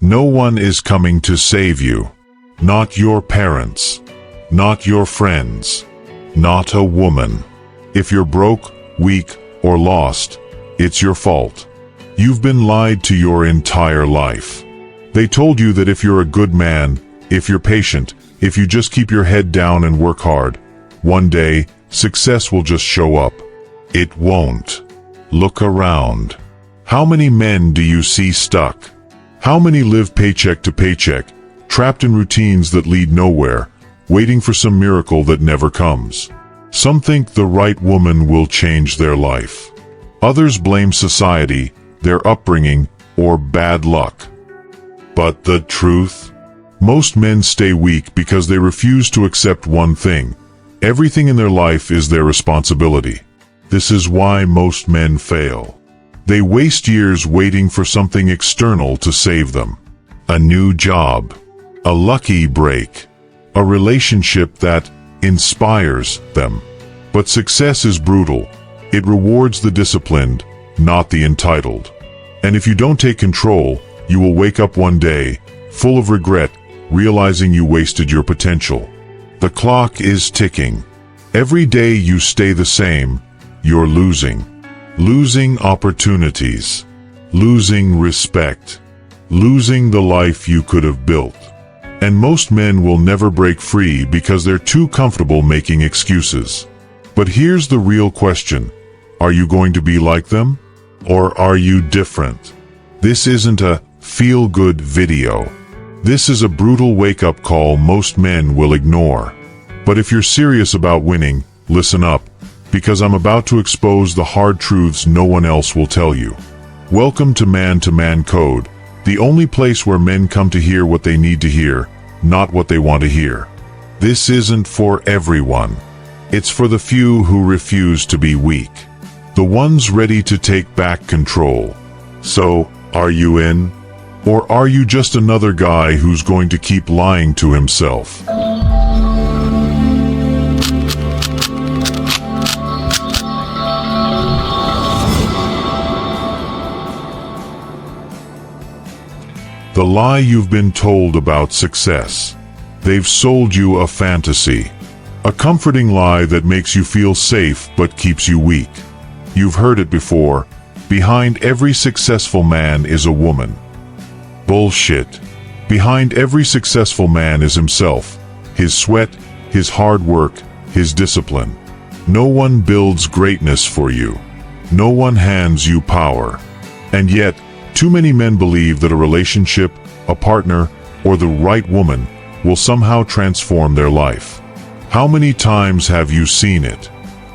No one is coming to save you. Not your parents. Not your friends. Not a woman. If you're broke, weak, or lost, it's your fault. You've been lied to your entire life. They told you that if you're a good man, if you're patient, if you just keep your head down and work hard, one day, success will just show up. It won't. Look around. How many men do you see stuck? How many live paycheck to paycheck, trapped in routines that lead nowhere, waiting for some miracle that never comes? Some think the right woman will change their life. Others blame society, their upbringing, or bad luck. But the truth? Most men stay weak because they refuse to accept one thing. Everything in their life is their responsibility. This is why most men fail. They waste years waiting for something external to save them. A new job. A lucky break. A relationship that inspires them. But success is brutal. It rewards the disciplined, not the entitled. And if you don't take control, you will wake up one day, full of regret, realizing you wasted your potential. The clock is ticking. Every day you stay the same, you're losing. Losing opportunities. Losing respect. Losing the life you could have built. And most men will never break free because they're too comfortable making excuses. But here's the real question. Are you going to be like them? Or are you different? This isn't a feel-good video. This is a brutal wake-up call most men will ignore. But if you're serious about winning, listen up, because I'm about to expose the hard truths no one else will tell you. Welcome to Man Code, the only place where men come to hear what they need to hear, not what they want to hear. This isn't for everyone. It's for the few who refuse to be weak. The ones ready to take back control. So, are you in? Or are you just another guy who's going to keep lying to himself? The lie you've been told about success. They've sold you a fantasy. A comforting lie that makes you feel safe but keeps you weak. You've heard it before. Behind every successful man is a woman. Bullshit. Behind every successful man is himself, his sweat, his hard work, his discipline. No one builds greatness for you. No one hands you power. And yet, too many men believe that a relationship, a partner, or the right woman will somehow transform their life. How many times have you seen it?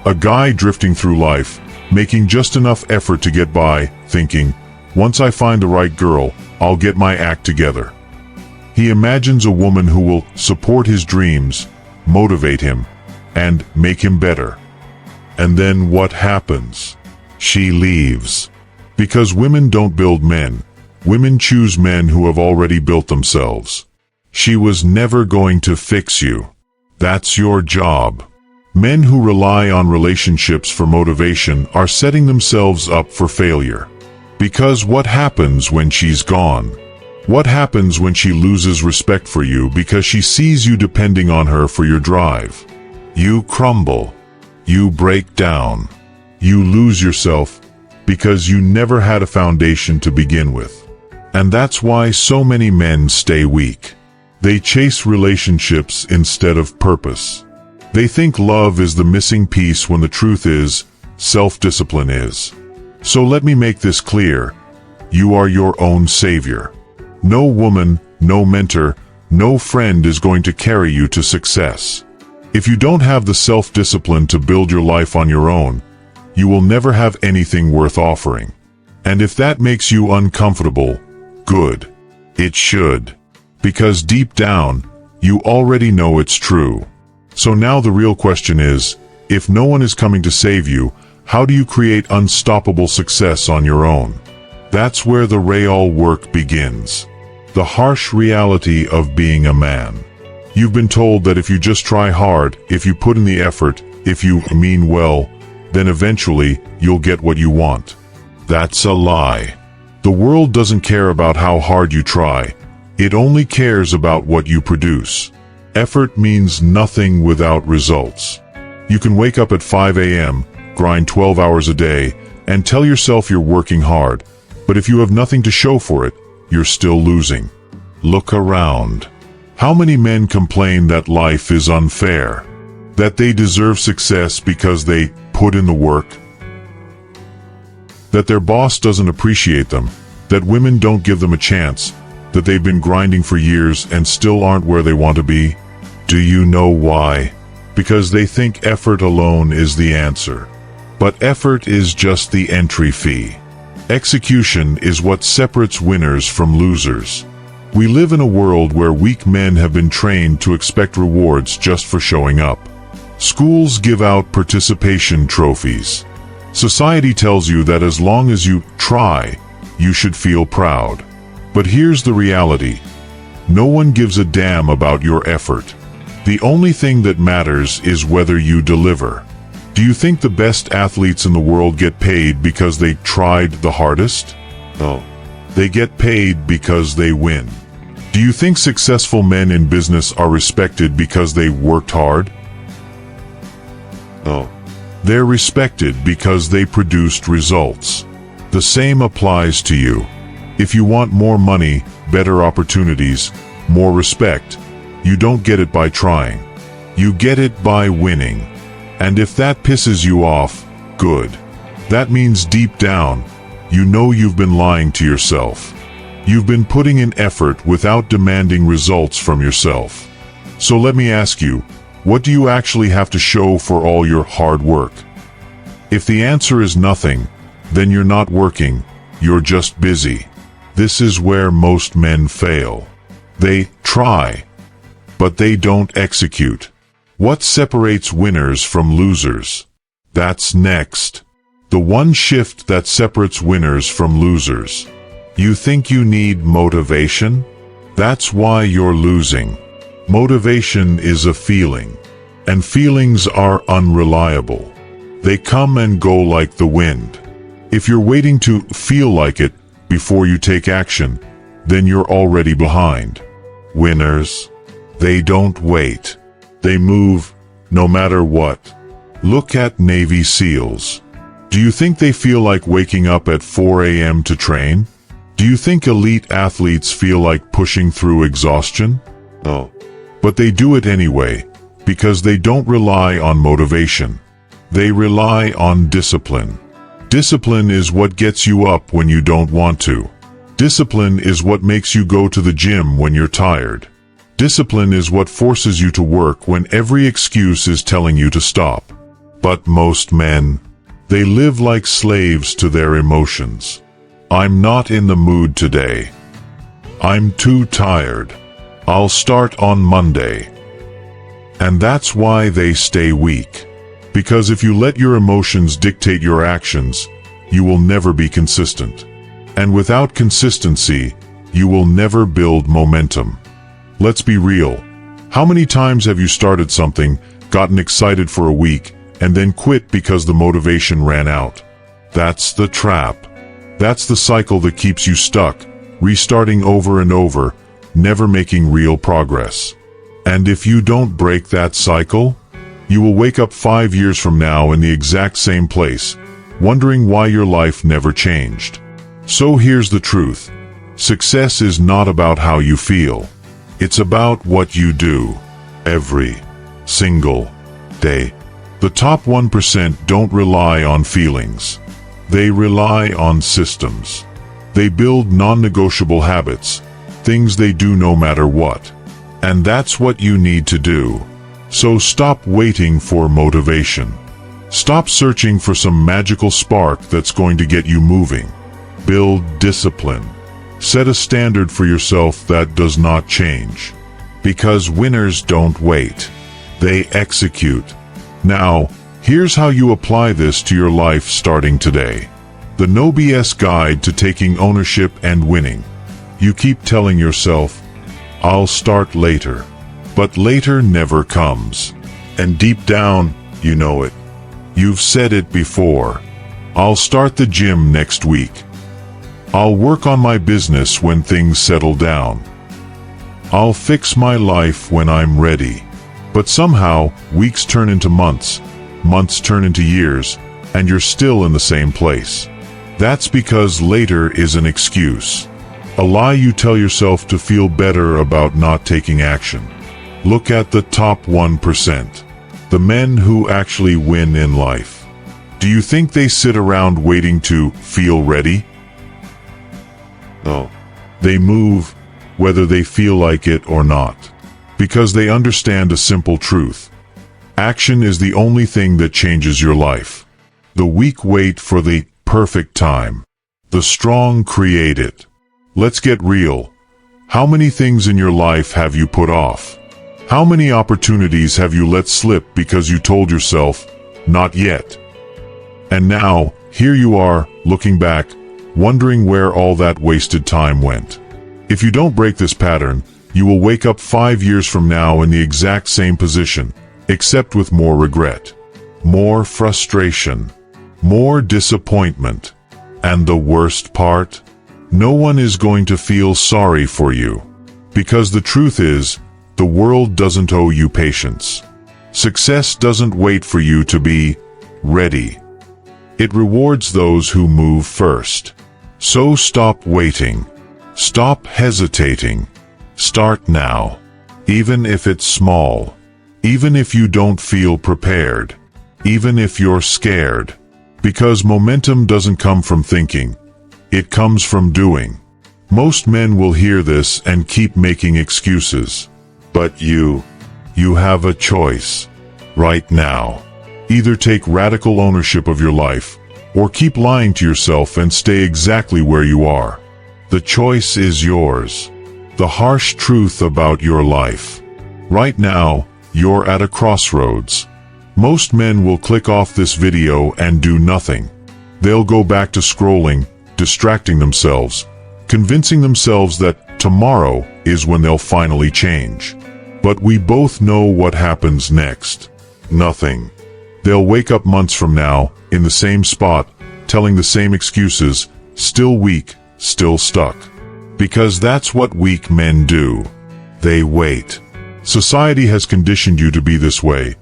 A guy drifting through life, making just enough effort to get by, thinking, once I find the right girl, I'll get my act together. He imagines a woman who will support his dreams, motivate him, and make him better. And then what happens? She leaves. Because women don't build men. Women choose men who have already built themselves. She was never going to fix you. That's your job. Men who rely on relationships for motivation are setting themselves up for failure. Because what happens when she's gone? What happens when she loses respect for you because she sees you depending on her for your drive? You crumble. You break down. You lose yourself because you never had a foundation to begin with. And that's why so many men stay weak. They chase relationships instead of purpose. They think love is the missing piece when the truth is, self-discipline is. So let me make this clear. You are your own savior. No woman, no mentor, no friend is going to carry you to success. If you don't have the self-discipline to build your life on your own, you will never have anything worth offering. And if that makes you uncomfortable, good. It should. Because deep down, you already know it's true. So now the real question is, if no one is coming to save you, how do you create unstoppable success on your own? That's where the real work begins. The harsh reality of being a man. You've been told that if you just try hard, if you put in the effort, if you mean well, then eventually you'll get what you want. That's a lie. The world doesn't care about how hard you try. It only cares about what you produce. Effort means nothing without results. You can wake up at 5 a.m., grind 12 hours a day, and tell yourself you're working hard, but if you have nothing to show for it, you're still losing. Look around. How many men complain that life is unfair? That they deserve success because they put in the work? That their boss doesn't appreciate them? That women don't give them a chance? That they've been grinding for years and still aren't where they want to be? Do you know why? Because they think effort alone is the answer. But effort is just the entry fee. Execution is what separates winners from losers. We live in a world where weak men have been trained to expect rewards just for showing up. Schools give out participation trophies. Society tells you that as long as you try, you should feel proud. But here's the reality. No one gives a damn about your effort. The only thing that matters is whether you deliver. Do you think the best athletes in the world get paid because they tried the hardest? No. They get paid because they win. Do you think successful men in business are respected because they worked hard? No. They're respected because they produced results. The same applies to you. If you want more money, better opportunities, more respect, you don't get it by trying. You get it by winning. And if that pisses you off, good. That means deep down, you know you've been lying to yourself. You've been putting in effort without demanding results from yourself. So let me ask you, what do you actually have to show for all your hard work? If the answer is nothing, then you're not working, you're just busy. This is where most men fail. They try, but they don't execute. What separates winners from losers? That's next. The one shift that separates winners from losers. You think you need motivation? That's why you're losing. Motivation is a feeling, and feelings are unreliable. They come and go like the wind. If you're waiting to feel like it before you take action, then you're already behind. Winners, they don't wait. They move, no matter what. Look at Navy SEALs. Do you think they feel like waking up at 4 a.m. to train? Do you think elite athletes feel like pushing through exhaustion? No. But they do it anyway, because they don't rely on motivation. They rely on discipline. Discipline is what gets you up when you don't want to. Discipline is what makes you go to the gym when you're tired. Discipline is what forces you to work when every excuse is telling you to stop. But most men, they live like slaves to their emotions. I'm not in the mood today. I'm too tired. I'll start on Monday. And that's why they stay weak. Because if you let your emotions dictate your actions, you will never be consistent. And without consistency, you will never build momentum. Let's be real. How many times have you started something, gotten excited for a week, and then quit because the motivation ran out? That's the trap. That's the cycle that keeps you stuck, restarting over and over, never making real progress. And if you don't break that cycle, you will wake up 5 years from now in the exact same place, wondering why your life never changed. So here's the truth. Success is not about how you feel. It's about what you do, every single day. The top 1% don't rely on feelings. They rely on systems. They build non-negotiable habits, things they do no matter what. And that's what you need to do. So stop waiting for motivation. Stop searching for some magical spark that's going to get you moving. Build discipline. Set a standard for yourself that does not change. Because winners don't wait. They execute. Now, here's how you apply this to your life starting today. The No BS Guide to Taking Ownership and Winning. You keep telling yourself, I'll start later. But later never comes. And deep down, you know it. You've said it before. I'll start the gym next week. I'll work on my business when things settle down. I'll fix my life when I'm ready. But somehow, weeks turn into months, months turn into years, and you're still in the same place. That's because later is an excuse. A lie you tell yourself to feel better about not taking action. Look at the top 1%. The men who actually win in life. Do you think they sit around waiting to feel ready? No. They move, whether they feel like it or not. Because they understand a simple truth. Action is the only thing that changes your life. The weak wait for the perfect time. The strong create it. Let's get real. How many things in your life have you put off? How many opportunities have you let slip because you told yourself, not yet? And now, here you are, looking back, wondering where all that wasted time went. If you don't break this pattern, you will wake up 5 years from now in the exact same position, except with more regret, more frustration, more disappointment. And the worst part? No one is going to feel sorry for you. Because the truth is, the world doesn't owe you patience. Success doesn't wait for you to be ready. It rewards those who move first. So stop waiting. Stop hesitating. Start now. Even if it's small. Even if you don't feel prepared. Even if you're scared. Because momentum doesn't come from thinking. It comes from doing. Most men will hear this and keep making excuses. But you have a choice. Right now. Either take radical ownership of your life, or keep lying to yourself and stay exactly where you are. The choice is yours. The harsh truth about your life. Right now, you're at a crossroads. Most men will click off this video and do nothing. They'll go back to scrolling, distracting themselves, convincing themselves that tomorrow is when they'll finally change. But we both know what happens next. Nothing. They'll wake up months from now, in the same spot, telling the same excuses, still weak, still stuck. Because that's what weak men do. They wait. Society has conditioned you to be this way.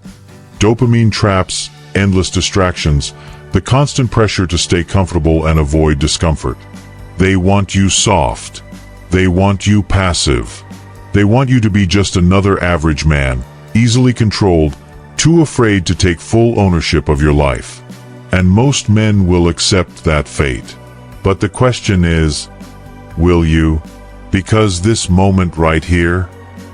Dopamine traps, endless distractions, the constant pressure to stay comfortable and avoid discomfort. They want you soft. They want you passive. They want you to be just another average man, easily controlled, too afraid to take full ownership of your life. And most men will accept that fate. But the question is, will you? Because this moment right here,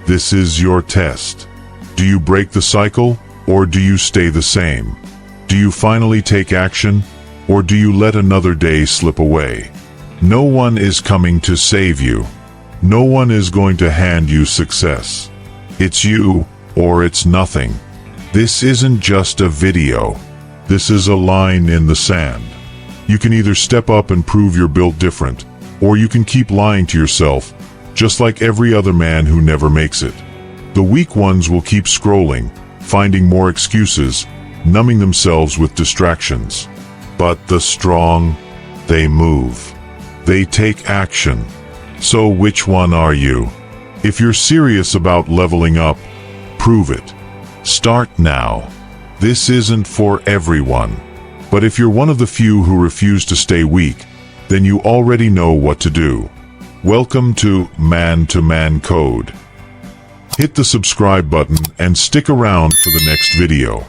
this is your test. Do you break the cycle, or do you stay the same? Do you finally take action, or do you let another day slip away? No one is coming to save you. No one is going to hand you success. It's you, or it's nothing. This isn't just a video. This is a line in the sand. You can either step up and prove you're built different, or you can keep lying to yourself, just like every other man who never makes it. The weak ones will keep scrolling, finding more excuses, numbing themselves with distractions. But the strong, they move. They take action. So which one are you? If you're serious about leveling up, prove it. Start now. This isn't for everyone. But if you're one of the few who refuse to stay weak, then you already know what to do. Welcome to Man Code. Hit the subscribe button and stick around for the next video.